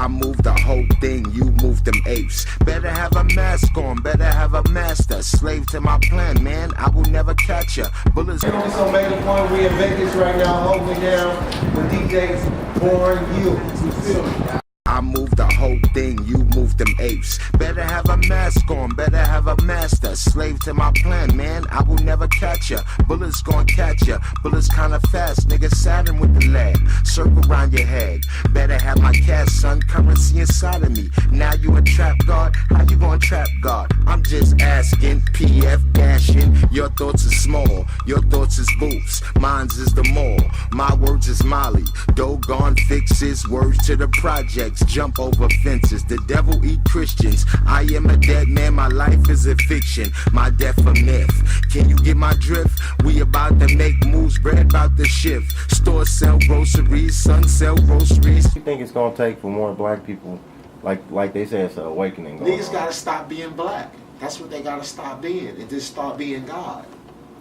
I move the whole thing, you move them apes. Better have a mask on, better have a master. Slave to my plan, man, I will never catch ya. Bullets. So made a point, we in Vegas right now, holding down with DJs Born You. You feel me? I move the whole thing, you move them apes. Better have a mask on, better have a master. Slave to my plan, man, I will never catch ya. Bullets gon' catch ya, bullets kinda fast. Nigga Saturn with the lab, circle around your head. Better have my cash, son, currency inside of me. Now you a trap guard, how you gon' trap guard? I'm just asking, PF dashing. Your thoughts is small, your thoughts is boots. Mine's is the mall, my words is Molly. Doggone fixes, words to the projects. Jump over fences, the devil eat Christians. I am a dead man, my life is a fiction. My death a myth, can you get my drift? We about to make moves, bread about to shift. Stores sell groceries, sun sell groceries. What do you think it's gonna take for more black people, like they say, it's an awakening? Niggas gotta stop being black. That's what they gotta stop being, and just start being God.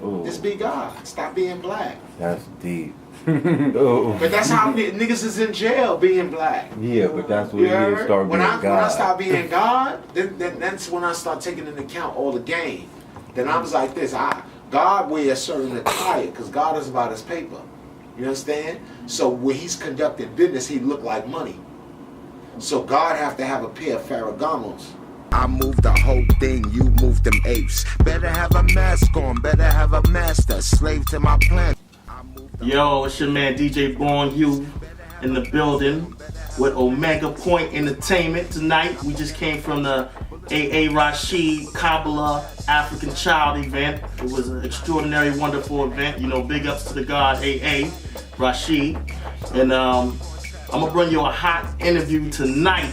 Ooh. Just be God, stop being black. That's deep. But that's how niggas is in jail, being black. Yeah, but that's what it is, start being God. When I start being God, then that's when I start taking into account all the game. Then I was like this, God wears a certain attire, because God is about his paper. You understand? So when he's conducting business, he look like money. So God have to have a pair of Ferragamos. I move the whole thing, you move them apes. Better have a mask on, better have a master. Slave to my plan. Yo, it's your man DJ Born You in the building with Omega Point Entertainment tonight. We just came from the AA Rashid Kabbalah African Child event. It was an extraordinary, wonderful event. You know, big ups to the God AA Rashid. And I'm gonna bring you a hot interview tonight.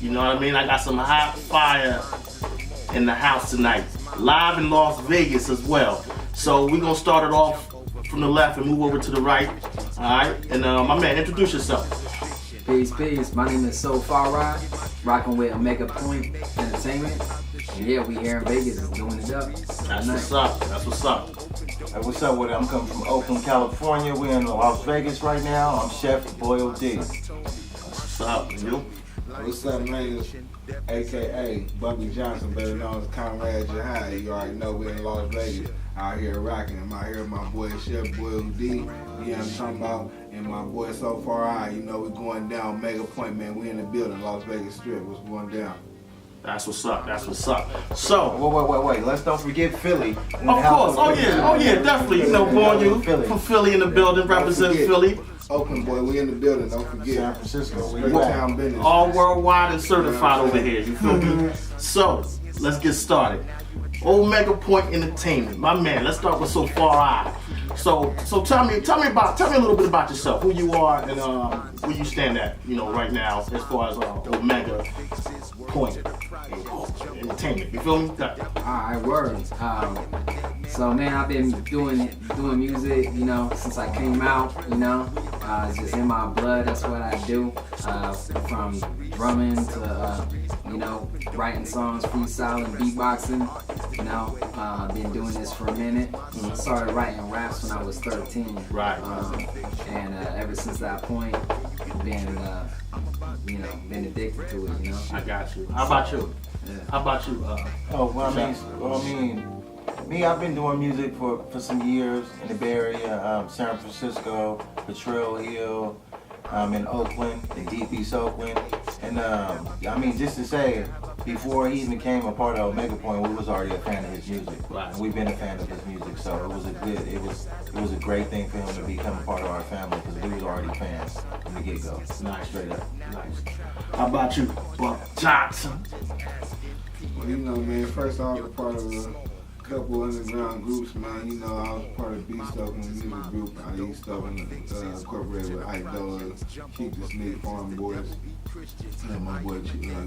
You know what I mean? I got some hot fire in the house tonight. Live in Las Vegas as well. So we're gonna start it off from the left and move over to the right. Alright? And my man, introduce yourself. Peace. My name is So Farrah, rocking with Omega Point Entertainment. And yeah, we here in Vegas doing it up. That's what's up. That's what's up. Hey, what's up with it? I'm coming from Oakland, California. We're in Las Vegas right now. I'm Chef Boyle D. What's up? You? What's up, man? AKA Bucky Johnson, better known as Conrad Jahai. You already know we're in Las Vegas. Out here rocking. I'm out here with my boy Chef Boyle D. You know what I'm talking about? And my boy So Far Eye. You know we're going down Mega Point, man. We in the building, Las Vegas Strip. What's going down? That's what's up. That's what's up. So, Wait. Let's don't forget Philly. of course. Oh yeah, definitely. You know, Born You from Philly in the building, represent Philly. Oakland, boy, we in the building. Don't forget. San Francisco. Straight town business. All worldwide and certified over here. You feel me? So, let's get started. Omega Point Entertainment, my man. Let's start with So Far Eye. So tell me a little bit about yourself, who you are, and where you stand at, you know, right now as far as Omega Point Entertainment. You feel me? Alright, words. So man, I've been doing music, you know, since I came out. You know, it's just in my blood. That's what I do. From drumming to you know, writing songs, freestyling, beatboxing. You know, been doing this for a minute. Started writing raps when I was 13. Right. And ever since that point, been you know, been addicted to it. You know. I got you. How about you? Yeah. How about you? Me, I've been doing music for some years in the Bay Area, San Francisco, Potrero Hill, in Oakland, in Deep East Oakland. And I mean, just to say, before he even became a part of Omega Point, we was already a fan of his music. Right. And we've been a fan of his music, so it was a great thing for him to become a part of our family because we was already fans from the get-go. Nice. Straight up. Nice. How about you, Buck Johnson? Well, you know, man, first I was a part of a couple underground groups, man. You know, I was part of Beast Oakland music group. I used to incorporated with Ike Dola, Keep the Sneak Farm Boys. And my boy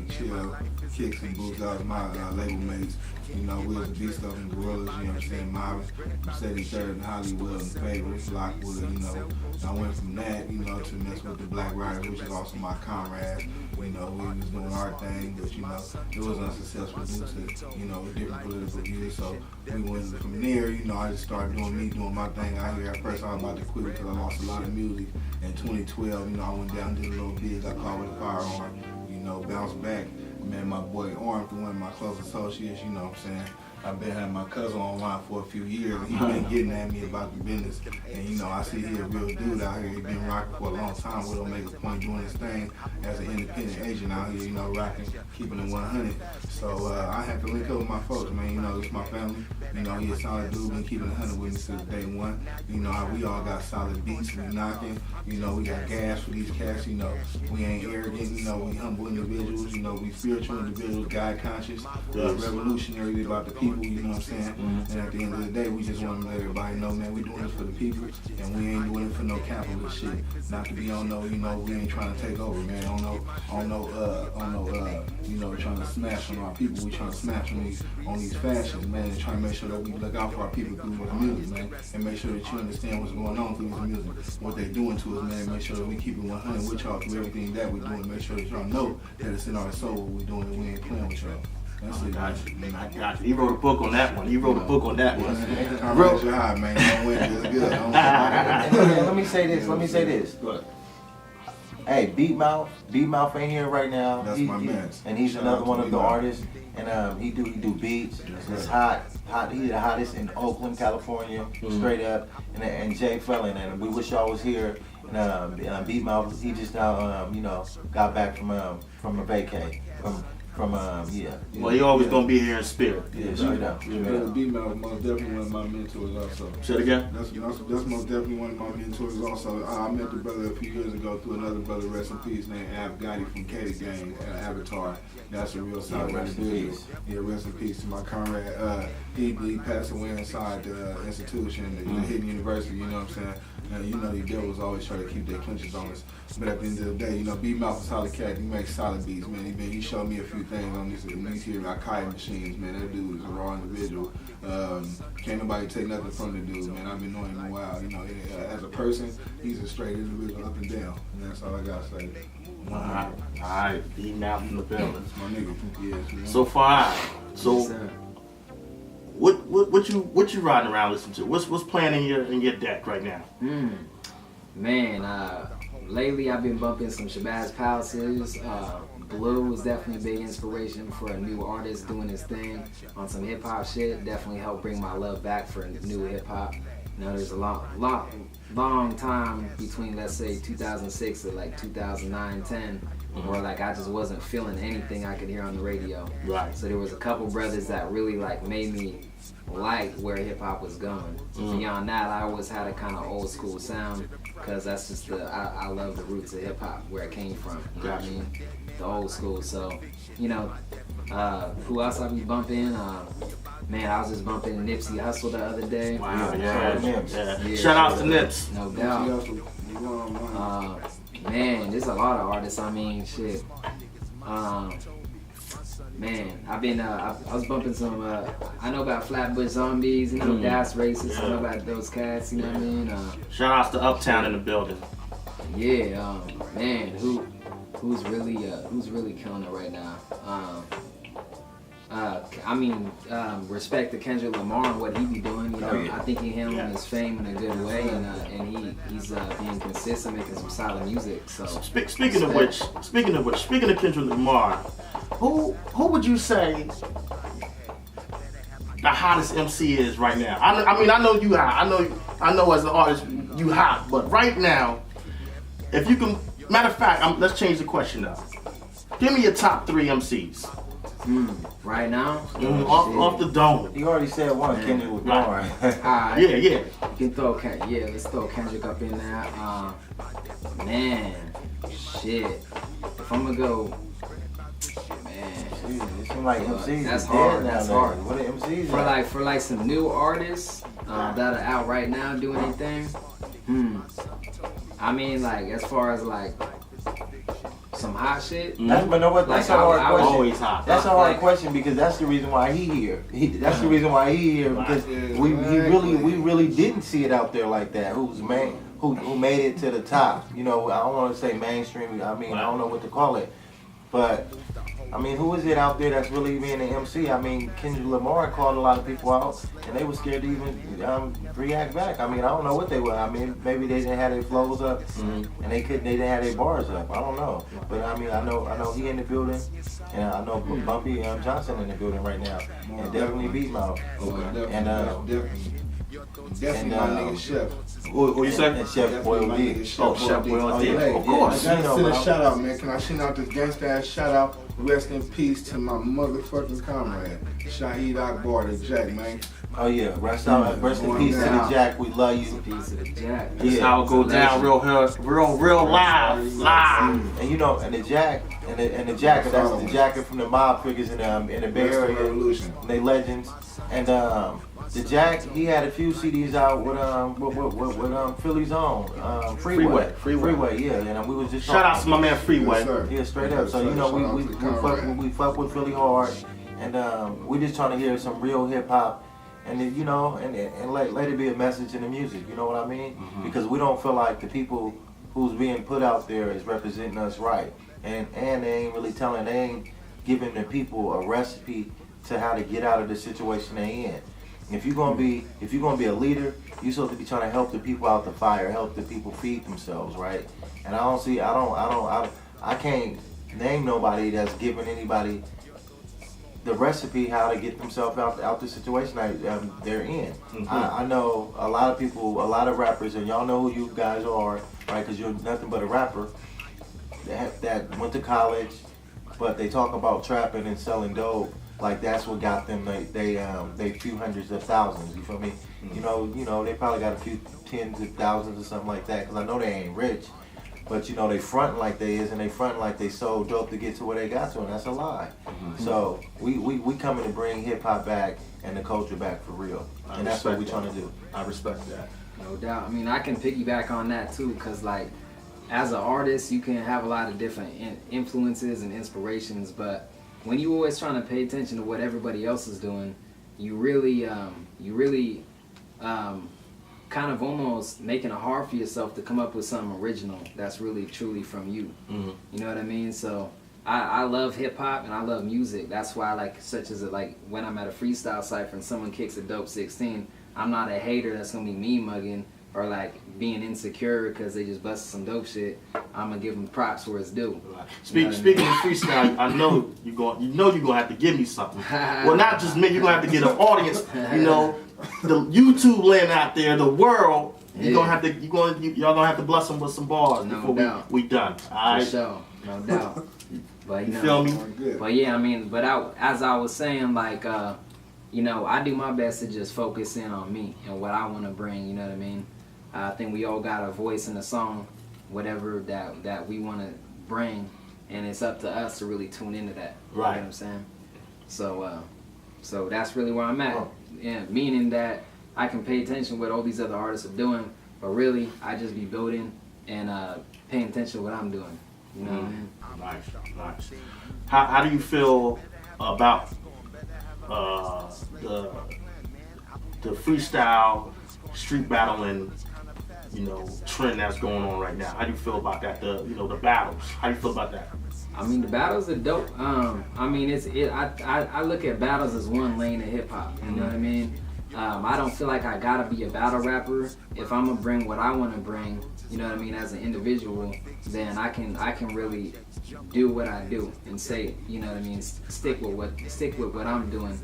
Chill, Kicks and Boots, that was my label mates. You know, we was the Beast Oakland Gorillas, you know what I'm saying, Marvin, 73rd in Hollywood and Favorites, Lockwood, you know. And I went from that, you know, to mess with the Black Riders, which is also my comrades. You know, we was doing our thing, but you know, it was unsuccessful due to, you know, different political views. So we went from there, you know, I just started doing my thing out here. At first I was about to quit because I lost a lot of music. In 2012, you know, I went down and did a little bid I caught with a firearm, you know, bounced back. Man, my boy Arm, one of my close associates, you know what I'm saying? I've been having my cousin online for a few years, and he been getting at me about the business. And you know, I see he a real dude out here. He been rocking for a long time. We'll make a point doing his thing as an independent agent out here. You know, rocking, keeping it 100. So I had to link up with my folks, man. You know, it's my family. You know, he a solid dude. Been keeping 100 with me since day one. You know, we all got solid beats. We knocking. You know, we got gas for these cats. You know, we ain't arrogant. You know, we humble individuals. You know, we spiritual individuals, God conscious, revolutionary about the people. You know what I'm saying? And at the end of the day, we just want to let everybody know, man, we doing this for the people, and we ain't doing it for no capitalist shit. Not to be on no, you know, we ain't trying to take over, man. You know, trying to smash on our people. We trying to smash on these fashions, man, and trying to make sure that we look out for our people through the music, man, and make sure that you understand what's going on through this music, what they doing to us, man. Make sure that we keep it 100 with y'all through everything that we're doing. Make sure that y'all know that it's in our soul what we're doing, and we ain't playing with y'all. I got you. He wrote a book on that one. Real high, man. Don't win. It's good. Let me say this. Hey, Beat Mouth ain't here right now. That's my man. And he's another one of the artists. And he do beats. It's hot. He's the hottest in Oakland, California, straight up. And Jay Felon, and we wish y'all was here. And Beat Mouth, he just now got back from a vacay. Well, he always gonna be here in spirit. Yeah, straight up. B-Mouth most definitely one of my mentors also. Say it again? That's most definitely one of my mentors also. I met the brother a few years ago through another brother, rest in peace, named Ab Gotti from Katie Gang, Avatar. That's a real solid individual. Yeah, rest in peace to my comrade. He passed away inside the institution, the Hidden University, you know what I'm saying? You know, the devils always try to keep their clinches on us. But at the end of the day, you know, B-Mouth is a solid cat. He makes solid beats, man. He showed me a few things on these here Akai machines, man. That dude is a raw individual. Can't nobody take nothing from the dude, man. I've been knowing him a while. You know, as a person, he's a straight individual up and down. And that's all I got to say. All right. B-Mouth in the building. That's my nigga. Yes, man. So far, what you riding around listening to? What's playing in your deck right now? Man, lately I've been bumping some Shabazz Palaces. Blue was definitely a big inspiration for a new artist doing his thing on some hip hop shit. Definitely helped bring my love back for new hip hop. You know, there's a long time between, let's say, 2006 to like 2009, 10, where like I just wasn't feeling anything I could hear on the radio. Right. So there was a couple brothers that really like made me like where hip hop was going. Beyond that, I always had a kind of old school sound because that's just I love the roots of hip hop, where it came from. You know what I mean? The old school. So, you know, who else I be bumping? Man, I was just bumping Nipsey Hussle the other day. Wow, yeah. Shout out to Nips. No doubt. Man, there's a lot of artists. I mean, shit. Man, I've been, I was bumping some, I know about Flatbush Zombies, you know, Das Racist, I know about those cats, you know what I mean? Shout outs to Uptown in the building. Yeah, man, who's really killing it right now? Respect to Kendrick Lamar and what he be doing. You know, I think he handling his fame in a good way, and he's being consistent, making some solid music. So speaking of Kendrick Lamar, who would you say the hottest MC is right now? I mean, I know you hot. I know as an artist you hot, but right now, if you can, matter of fact, let's change the question up. Give me your top 3 MCs. Right now? Off the dome. You already said one, Kendrick Lamar. Alright. Yeah. You can let's throw Kendrick up in there. Man, shit. If I'm gonna go, man, it seems like MCs that's is hard. dead That's now, hard. What are MCs For like some new artists that are out right now doing anything. I mean, like as far as like some hot shit. That's a hard question. Always hot. That's a hard question because that's the reason why he here. That's the reason why he here because we really didn't see it out there like that. Who made it to the top? You know, I don't want to say mainstream. I mean, I don't know what to call it. But I mean, who is it out there that's really being an MC? I mean, Kendrick Lamar called a lot of people out, and they were scared to even react back. I mean, I don't know what they were. I mean, maybe they didn't have their flows up, and they didn't have their bars up. I don't know. But I mean, I know he in the building, and I know Bumpy Johnson in the building right now, and definitely Beat Mouth. And definitely my nigga Chef. What you say? And Chef Boyle D. Chef Boyle D. Hey, Of course. I gotta send a shout out, man. Can I send out this gangsta ass shout out? Rest in peace to my motherfucking comrade, Shahid Akbar, the Jack, man. Oh yeah, rest in peace to the Jack. We love you. Peace to the Jack. That's how it go down, real live. And you know, and the Jack, and the jacket. That's the jacket from the mob figures in the Bay Area. Revolution. They legends. And the Jack, he had a few CDs out with Philly's own Freeway. Yeah, and we was just Shout out to my man Freeway. Yeah, straight up. So you know, we fuck with Philly hard, and we just trying to hear some real hip hop. And then, you know, and let it be a message in the music, you know what I mean? Because we don't feel like the people who's being put out there is representing us right. And they ain't giving the people a recipe to how to get out of the situation they in. If you're gonna be a leader, you're supposed to be trying to help the people out the fire, help the people feed themselves, right? And I can't name nobody that's giving anybody the recipe how to get themselves out the situation they're in. I know a lot of people, a lot of rappers, and y'all know who you guys are, right? Because you're nothing but a rapper that went to college, but they talk about trapping and selling dope. Like that's what got them they few hundreds of thousands. You feel me? You know they probably got a few tens of thousands or something like that. Because I know they ain't rich, but you know they fronting like they is, and they fronting like they sold dope to get to where they got to, and that's a lie. So we coming to bring hip hop back and the culture back for real, and that's what we trying to do. I respect that. No doubt. I mean, I can piggyback on that too, because like as an artist, you can have a lot of different influences and inspirations, but when you always trying to pay attention to what everybody else is doing, you really kind of almost making it hard for yourself to come up with something original that's really truly from you. You know what I mean? So I love hip hop and I love music. That's why like when I'm at a freestyle cipher and someone kicks a dope 16, I'm not a hater that's gonna be me mugging or like being insecure because they just busted some dope shit. I'm gonna give them props where it's due. Speaking of freestyle, I know you're gonna have to give me something. Well, not just me. You're gonna have to get an audience. You know, the YouTube land out there, the world. Y'all gonna have to bless them with some bars before we done. All right. For sure, no doubt. But you feel me? But yeah, I mean, as I was saying, like, you know, I do my best to just focus in on me and what I want to bring. You know what I mean? I think we all got a voice in the song, whatever that we want to bring, and it's up to us to really tune into that. Right. You know what I'm saying? So that's really where I'm at. Yeah, meaning that I can pay attention to what all these other artists are doing, but really I just be building and paying attention to what I'm doing. You know what I mean? Nice. How do you feel about the freestyle street battling, you know, trend that's going on right now? How do you feel about that? The battles. How do you feel about that? I mean, the battles are dope. I mean, I look at battles as one lane of hip hop. You know what I mean? I don't feel like I gotta be a battle rapper. If I'm gonna bring what I want to bring, you know what I mean, as an individual, then I can really do what I do and say, you know what I mean, stick with what I'm doing.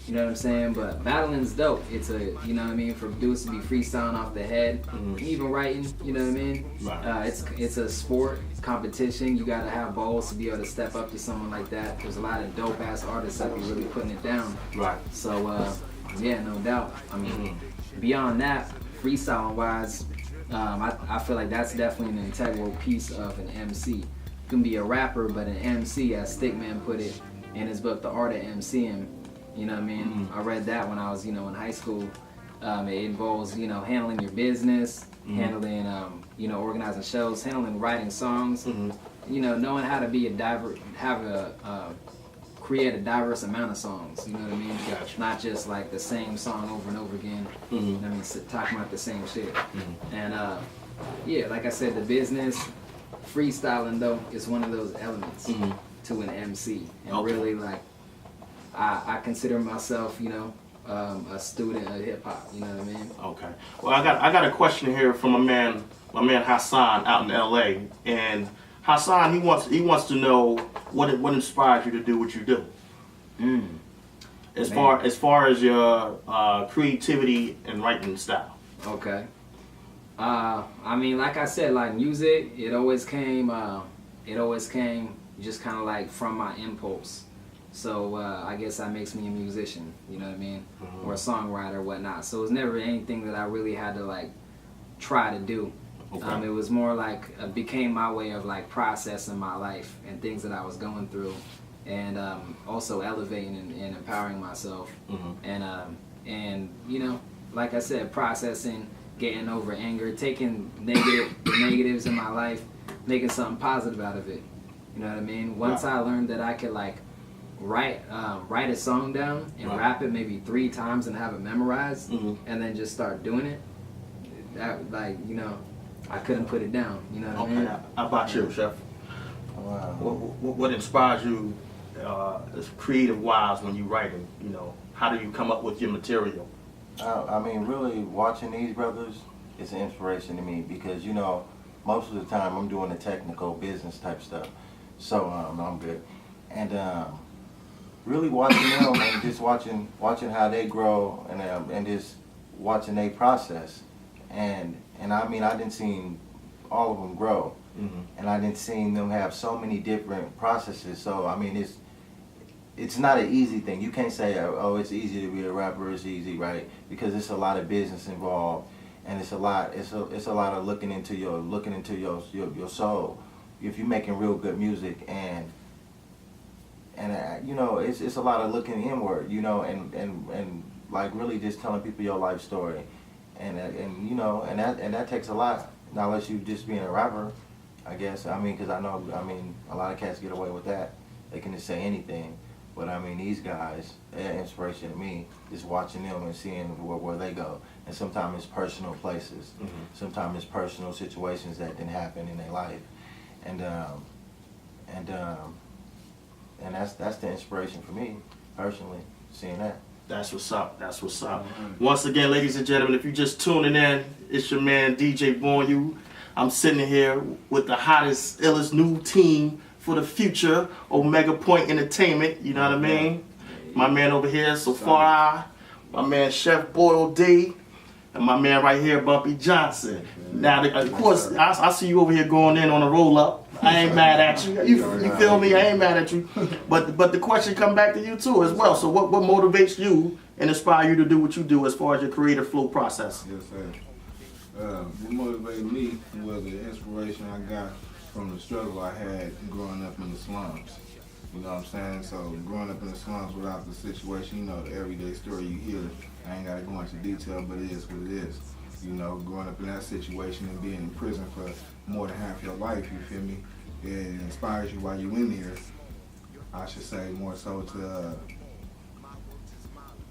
You know what I'm saying? But battling's dope. It's you know what I mean, for dudes to be freestyling off the head, even writing, you know what I mean? Right. It's a sport, competition. You gotta have balls to be able to step up to someone like that. There's a lot of dope ass artists that be really putting it down. Right. So yeah, no doubt. I mean, beyond that, freestyling wise, I feel like that's definitely an integral piece of an MC. You can be a rapper, but an MC, as Stickman put it in his book, The Art of MCing. You know what I mean? I read that when I was, in high school. It involves, handling your business, handling, organizing shows, handling writing songs. Knowing how to be create a diverse amount of songs. You know what I mean? Gotcha. Not just like the same song over and over again. You know what I mean? Talking about the same shit. And yeah, like I said, the business, freestyling though, is one of those elements. to an MC, and Okay. really like I consider myself, you know, a student of hip hop. You know what I mean? Okay. Well, I got a question here from my man Hassan out in L.A. And Hassan, he wants to know what inspires you to do what you do. As far as your creativity and writing style. Okay. I mean, like I said, like music, it always came just kind of like from my impulse. So I guess that makes me a musician, you know what I mean? Or a songwriter or whatnot. So it was never anything that I really had to like try to do. Okay. It was more like became my way of like processing my life and things that I was going through, and also elevating and empowering myself. And you know, like I said, processing, getting over anger, taking the negatives in my life, making something positive out of it. You know what I mean? Once I learned that I could like write a song down and rap it maybe 3 times and have it memorized, and then just start doing it, that, like, you know, I couldn't put it down. You know what I mean? How about you, Chef? Wow. What inspires you as creative wise when you writing? You know, how do you come up with your material? I mean, really watching these brothers is an inspiration to me because, you know, most of the time I'm doing the technical business type stuff. So I'm good. And really watching them and just watching how they grow and just watching they process. And I mean, I didn't see all of them grow. And I didn't see them have so many different processes. So I mean, it's not an easy thing. You can't say, oh, it's easy to be a rapper. It's easy, right? Because it's a lot of business involved, and it's a lot of looking into your soul. If you're making real good music, and you know, it's a lot of looking inward, you know, and like really just telling people your life story, and you know, and that takes a lot. Not unless you just being a rapper, I guess. I mean, because I know, I mean, a lot of cats get away with that. They can just say anything. But I mean, these guys, they're inspiration to me, just watching them and seeing where they go. And sometimes it's personal places. Sometimes it's personal situations that didn't happen in their life. And that's the inspiration for me, personally, seeing that. That's what's up. That's what's up. Once again, ladies and gentlemen, if you're just tuning in, it's your man DJ Born You. I'm sitting here with the hottest, illest new team for the future, Omega Point Entertainment. You know what I mean? My man over here, Safari, my man Chef Boyle D, and my man right here, Bumpy Johnson. Now, of course, I see you over here going in on a roll up. I ain't mad at you. You feel me? I ain't mad at you. But the question come back to you too as well. So what motivates you and inspire you to do what you do as far as your creative flow process? Yes, sir. What motivated me was the inspiration I got from the struggle I had growing up in the slums. You know what I'm saying? So growing up in the slums without the situation, you know, the everyday story you hear, I ain't got to go into detail, but it is what it is. You know, growing up in that situation and being in prison for more than half your life, you feel me? It inspires you while you in there. I should say more so to,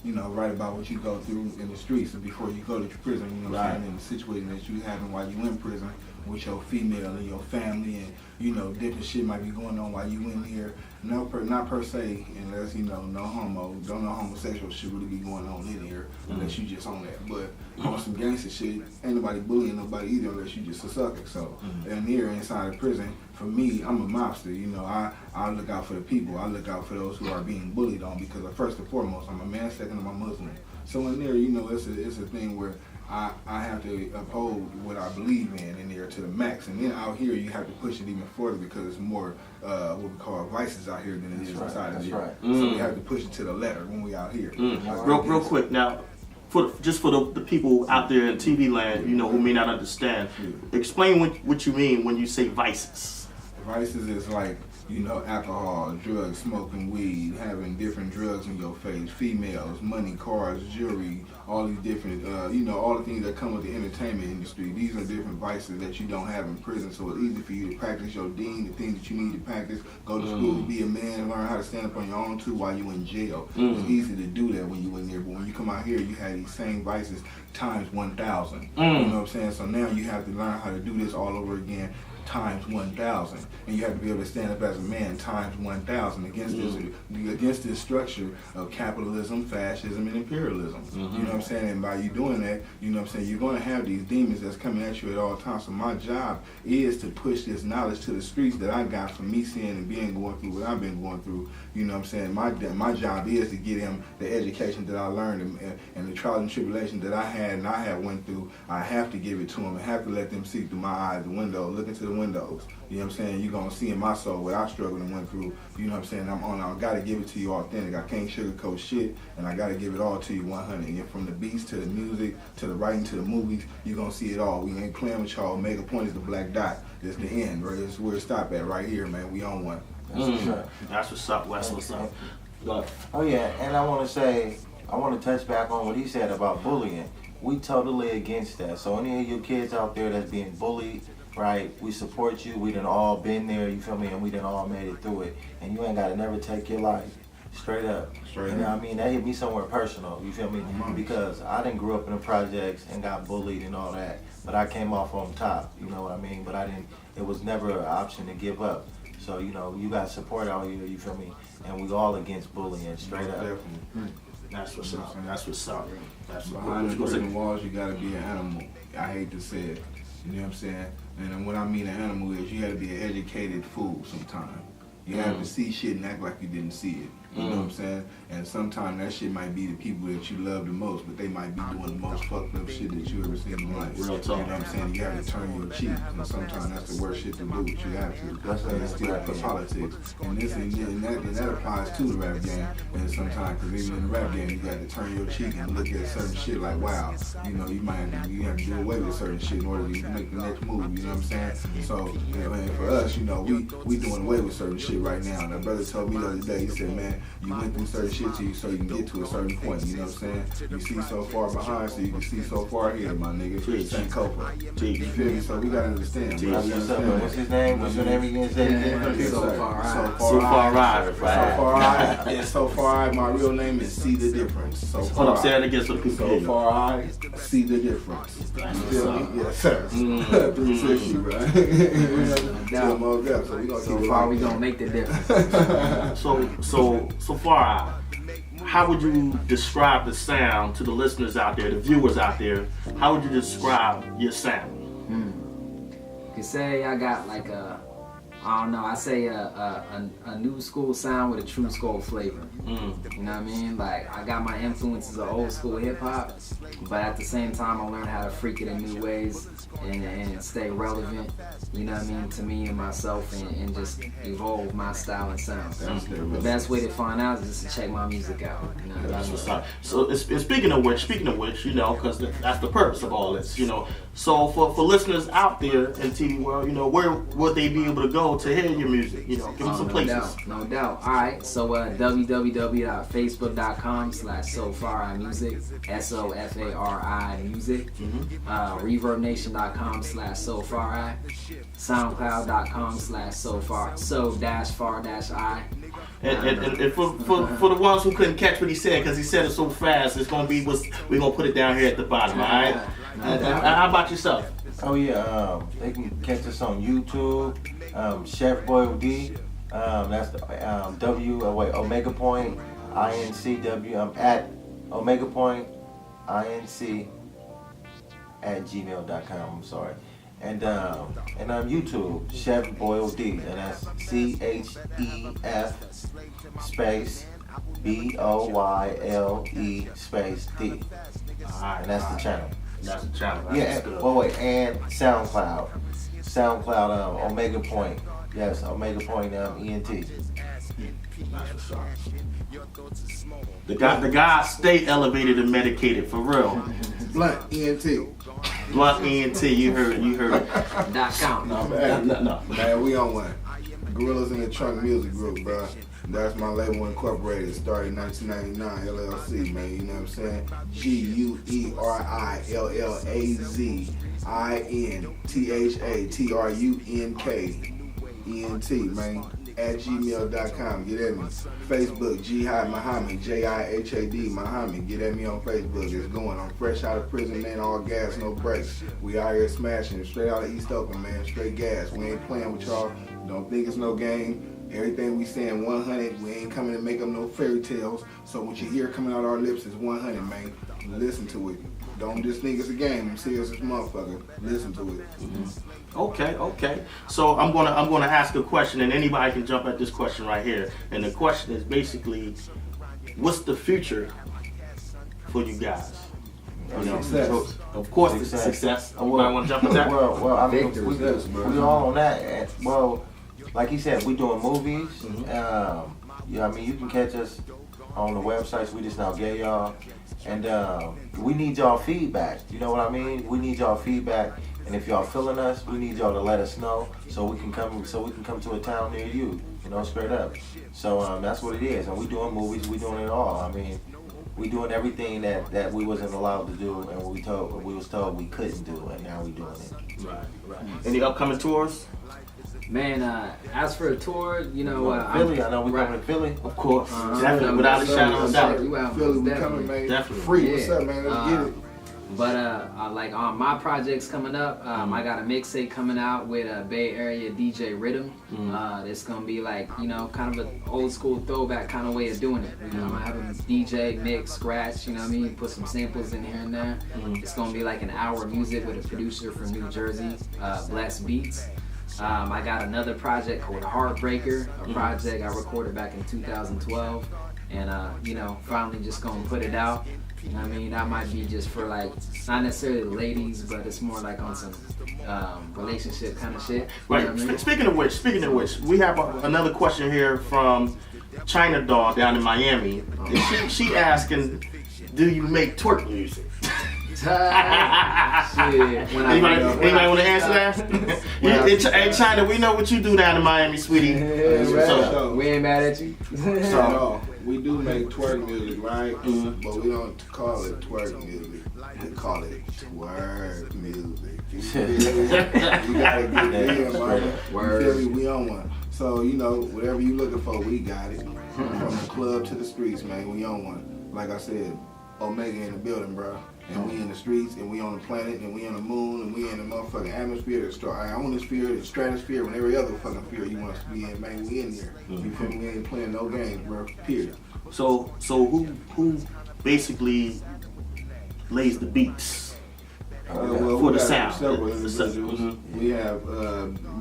you know, write about what you go through in the streets before you go to prison, you know what I'm saying? And the situation that you having while you in prison with your female and your family, and, you know, different shit might be going on while you in here. Not per se, unless, you know, no homosexual shit really be going on in here, unless you just on that. But on some gangster shit, ain't nobody bullying nobody either unless you just a sucker. So, and here inside of prison, for me, I'm a mobster, you know, I look out for the people. I look out for those who are being bullied on, because first and foremost, I'm a man, second I'm a Muslim. So in there, you know, it's a thing where I have to uphold what I believe in there to the max. And then out here, you have to push it even further because it's more what we call vices out here than it is inside of here. So we have to push it to the letter when we out here. Real quick now, for the people out there in TV land, you know, who may not understand, explain what you mean when you say vices. Vices is like, you know, alcohol, drugs, smoking weed, having different drugs in your face, females, money, cars, jewelry, all these different, you know, all the things that come with the entertainment industry. These are different vices that you don't have in prison, so it's easy for you to practice your deen, the things that you need to practice, go to school, be a man, learn how to stand up on your own too while you're in jail. It's easy to do that when you're in there, but when you come out here, you have these same vices times 1,000. You know what I'm saying? So now you have to learn how to do this all over again. times 1,000, and you have to be able to stand up as a man times 1,000 against this structure of capitalism, fascism, and imperialism. You know what I'm saying? And by you doing that, you know what I'm saying, you're going to have these demons that's coming at you at all times. So my job is to push this knowledge to the streets that I got from me seeing and going through what I've been going through. You know what I'm saying? My job is to get him the education that I learned and the trials and tribulations that I had and I had went through. I have to give it to them. I have to let them see through my eyes, the window, look into the windows. You know what I'm saying? You're going to see in my soul what I struggled and went through. You know what I'm saying? I got to give it to you authentic. I can't sugarcoat shit, and I got to give it all to you 100. And from the beats to the music to the writing to the movies, you're going to see it all. We ain't playing with y'all. Omega Point is the black dot. It's the end, right? It's where it stop at right here, man. We on one. That's what's up, Wes. What's up? Oh yeah, and I want to touch back on what he said about bullying. We totally against that. So any of you kids out there that's being bullied, right? We support you. We done all been there. You feel me? And we done all made it through it. And you ain't gotta never take your life. Straight up. You know what I mean? That hit me somewhere personal. You feel me? Because I didn't grow up in the projects and got bullied and all that. But I came off on top. You know what I mean? But it was never an option to give up. So, you know, you got support out here, you feel me? And we all against bullying, straight up. Definitely. That's what's up. That's what's up. That's Behind the prison walls, you gotta be an animal. I hate to say it. You know what I'm saying? And what I mean an animal is you gotta be an educated fool sometimes. You have to see shit and act like you didn't see it. You know what I'm saying? And sometimes that shit might be the people that you love the most, but they might be doing the most fucked up shit that you ever seen in life. Real talk. You know what I'm saying? You have to turn your cheek, and sometimes that's the worst shit to do, but you have to. And it's still for politics. And that applies to the rap game. And sometimes, because even in the rap game, you got to turn your cheek and look at certain shit like, wow, you know, you have to do away with certain shit in order to make the next move. You know what I'm saying? So, you know, and for us, you know, we doing away with certain shit right now. And my brother told me the other day, he said, man, you went through certain shit to you so you can get to a certain point, you know what I'm saying? You see so far behind so you can see so far ahead, my nigga. St. Copa. You feel me? So we gotta understand. What's his name? What's your name again? So far right. So far I, my real name is See the Difference. So far Hold up, say that again so the people So far I see the difference. You feel me? Yes, sir. 360, right? So far we gonna make the difference. So far, how would you describe the sound to the listeners out there, the viewers out there? How would you describe your sound? You could say I got like I say a new school sound with a true school flavor. You know what I mean? Like, I got my influences of old school hip hop, but at the same time I learned how to freak it in new ways and stay relevant, you know what I mean, to me and myself, and just evolve my style and sound. The best way to find out is just to check my music out. You know? That's what's up. So speaking of which, you know, because that's the purpose of all this, you know. So for listeners out there in TV world, you know, where would they be able to go to hear your music? You know, give them some places. No doubt. All right. So www.facebook.com/SoFarIMusic, SOFARI music. ReverbNation.com/SoFarI, SoundCloud.com/so-far-I. And for the ones who couldn't catch what he said, because he said it so fast, we're gonna put it down here at the bottom. All right. How about yourself? Oh yeah, they can catch us on YouTube, Chef Boyle D. That's the Omega Point INCW. I'm at Omega Point INC at gmail.com. I'm sorry. And YouTube, Chef Boyle D, and that's CHEF space BOYLE space D. And that's the channel. That's the channel. And SoundCloud, Omega Point. Yes, Omega Point ENT. The guy stay elevated and medicated for real. Blunt ENT. Blunt ENT. You heard it. .com. No. Man, we on one. Gorillas in the Trunk Music Group, bro. That's my label incorporated. Started in 1999, LLC, man. You know what I'm saying? GUERILLAZINTHATRUNK. man, at gmail.com. Get at me. Facebook, Jihad Muhammad, Jihad Muhammad. Get at me on Facebook. It's going. I'm fresh out of prison, man. All gas, no brakes. We out here smashing. Straight out of East Oakland, man. Straight gas. We ain't playing with y'all. Don't think it's no game. Everything we saying 100. We ain't coming to make up no fairy tales. So what you hear coming out our lips is 100, man. Listen to it. Don't just think it's a game. I'm serious as motherfucker. Listen to it. Okay. So I'm gonna ask a question, and anybody can jump at this question right here. And the question is basically, what's the future for you guys? You know, Success. of course, it's success. Anybody want to jump at that? Well, I mean, Victor, we all on that. Well, like he said, we doing movies. Yeah, I mean, you can catch us on the websites. We just now get y'all, and we need y'all feedback. You know what I mean? We need y'all feedback, and if y'all feeling us, we need y'all to let us know so we can come to a town near you. You know, straight up. So that's what it is, and we doing movies. We doing it all. I mean, we doing everything that we wasn't allowed to do, and we was told we couldn't do, and now we doing it. Right. Any upcoming tours? Man, as for a tour, you know, Philly. I know we coming to Philly. Of course, definitely, without a shadow of a doubt. You out, Philly, we definitely. coming, man. Definitely. Free. Yeah. What's up, man? Let's get it. But like on my projects coming up, I got a mixtape coming out with a Bay Area DJ Rhythm. It's gonna be like, you know, kind of an old school throwback kind of way of doing it. You know, I'm gonna have a DJ mix, scratch, you know what I mean, put some samples in here and there. It's gonna be like an hour of music with a producer from New Jersey, Bless Beats. I got another project called Heartbreaker, a project I recorded back in 2012, and you know, finally just gonna put it out. You know what I mean? That might be just for like, not necessarily ladies, but it's more like on some relationship kind of shit. Right. You know what I mean? Speaking of which, we have another question here from China Doll down in Miami. And she asking, do you make twerk music? Shit. When Anybody want to answer that? Hey, China, we know what you do down in Miami, sweetie. So, we ain't mad at you. so we do make twerk music, right? But we don't call it twerk music. We call it twerk music. You gotta get in, man. You feel me? We on one. So, you know, whatever you looking for, we got it. From the club to the streets, man, we on one. Like I said, Omega in the building, bro. And we in the streets, and we on the planet, and we on the moon, and we in the motherfucking atmosphere, the ionosphere, the stratosphere, and every other fucking sphere you want us to be in, man. We in there. You feel me? We ain't playing no games, bro. Period. So who basically lays the beats Well, for we the got sound? several individuals. We have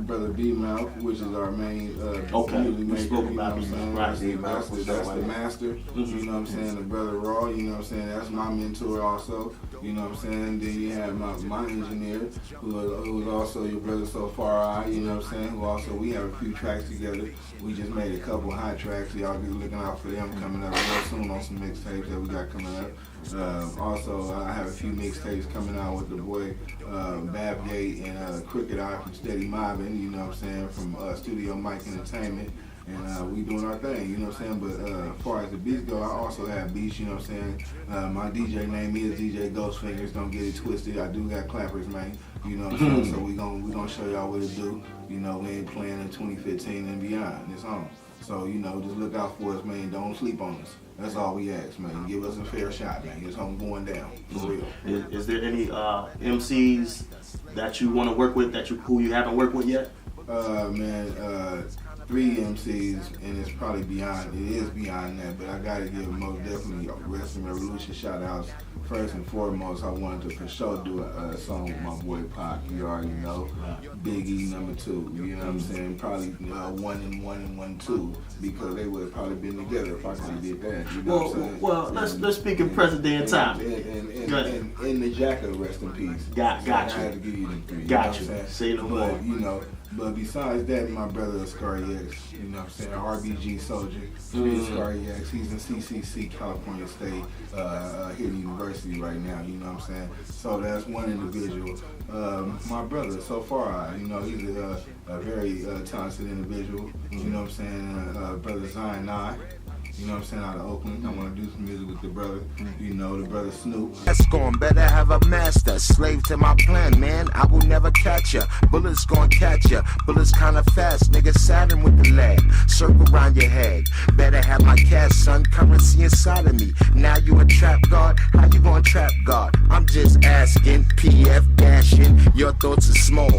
Brother B Mouth, which is our main music We maker. spoke You know about what I'm saying? right. That's the master. You know what I'm saying? The Brother Raw. You know what I'm saying? That's my mentor also. You know what I'm saying? Then you have my engineer, who is also your brother so far. You know what I'm saying? Who also, we have a few tracks together. We just made a couple hot tracks. Y'all be looking out for them coming up real soon on some mixtapes that we got coming up. Also, I have a few mixtapes coming out with the boy Babgate and Crooked Eye from Steady Mobbin', you know what I'm saying, from Studio Mike Entertainment. And we doing our thing, you know what I'm saying? But as far as the beats go, I also have beats, you know what I'm saying? My DJ name is DJ Ghostfingers, don't get it twisted. I do got clappers, man. You know what I'm saying? So we gonna show y'all what to do. You know, we ain't playing in 2015 and beyond. It's on. So, you know, just look out for us, man. Don't sleep on us. That's all we ask, man. Give us a fair shot, man. It's on going down. For real. Is there any MCs that you want to work with who you haven't worked with yet? Man, 3 MCs, and it's probably beyond. It is beyond that, but I gotta give most definitely Wrestling Revolution shout outs. First and foremost, I wanted to for sure do a song with my boy Pac. You already know, Biggie #2. You know what I'm saying? Probably 1 and 1 and 1 2 because they would have probably been together if I could have did that. You know what I'm saying? Well, let's speak in present day and time. And in the jacket, rest in peace. Got I you. had to give you them 3. Got you. you. Know what I'm Say saying? no more. But, you know. But besides that, my brother Scary X, you know what I'm saying, RBG Soldier, Scary X, he's in CCC, California State, here at University right now, you know what I'm saying. So that's one individual. My brother, so far, you know, he's a very talented individual, you know what I'm saying, brother Zion Nye. You know what I'm saying? Out of Oakland. I want to do some music with the brother. You know, the brother Snoop. That's gone, better have a master. Slave to my plan, man. I will never catch ya. Bullets gon' catch ya. Bullets kinda fast, nigga. Saturn with the lag. Circle around your head. Better have my cash, son. Currency inside of me. Now you a trap guard. How you gon' trap guard? I'm just asking. PF dashing. Your thoughts are small.